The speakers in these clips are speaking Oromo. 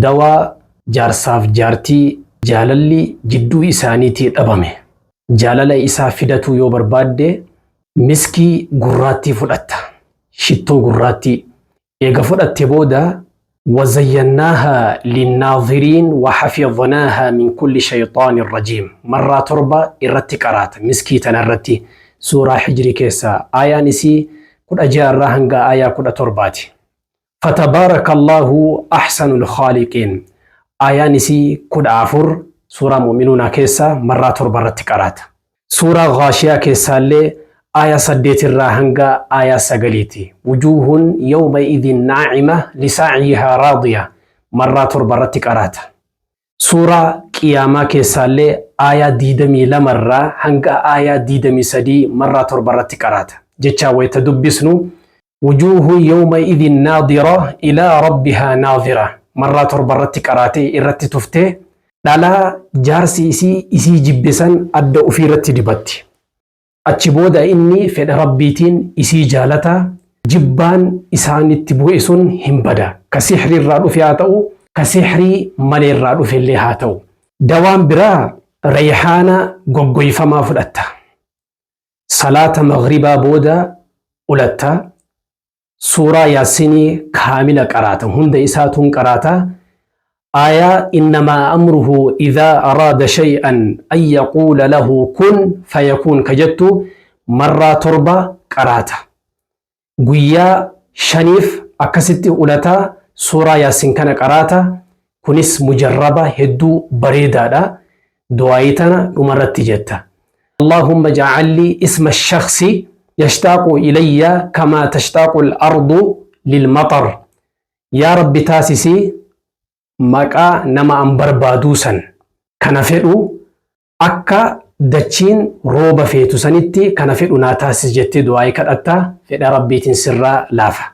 dawaa jaarsaaf jaartii jaalalli jidduu isaaniitii dhabame. Jaalala isaa fidatuu yoo barbaadde miskii gurraattii fudhatta. Shittoo gurraattii eega fudhatte booda وزيناها للناظرين وحفظناها من كل شيطان رجيم. مرة تربة إرتي قرات مسكيتنا إرتي سورة حجر كيسا آية نسي قد أجاء الرهنغا آية قد ترباتي. فتبارك الله أحسن الخالقين آية نسي قد عفر سورة مؤمنون كيسا مرة تربة إرتي قرات. سورة غاشية كيسا اللي آية صديت الراهنغا آية سقليتي. وجوه يومئذ ناعمة لسعيها راضية مرة تربرتك أراتا. سورة قيامة كيسالي آية ديدمي لمرة هنغا آية ديدمي سدي مرة تربرتك أراتا. جتشا ويتدبسنو وجوه يومئذ ناظرة إلى ربها ناظرة مرة تربرتك أراتي إرتي تفتي لالا جارسي إسي جبسن أدى أفيرتي دبتي. achi booda inni fedha rabbiitiin isii jaalata jibbaan isaanitti bu'e sun hin bada. Ka sihrii irraa dhufe haa ta'u, ka sihrii malee irraa dhufe illee haa ta'u. Dawaan biraa rayhaana goggoyfamaa fudhatta. Salaata maghribaa booda ulatta. Suuraa yaasinii kaamila qaraata. Hunda isaatuun qaraata. آية إنما أمره إذا أراد شيئا أن يقول له كن فيكون كجدت مرة تربة قراتا. قويا شنيف أكست أولتا سورة ياسين كان قراتا كنس مجربة هدو بريدة دا دعايتنا ومرت جتا. اللهم اجعل لي اسم الشخص يشتاق إلي كما تشتاق الأرض للمطر. يا رب تاسسي maqaa nama an barbaaduu san kana fedhu akka dachiin rooba feetu sanitti kana fedhu naa taasis jettee du'aa kadhatta fedha rabbiitiin sirraa laafa.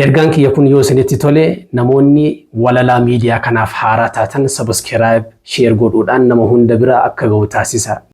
Ergaan kiyya kun yoo isinitti tole namoonni walalaa miidiyaa kanaaf haaraa taatan sabiskiraayib sheer godhuudhaan nama hunda bira akka ga'u taasisa.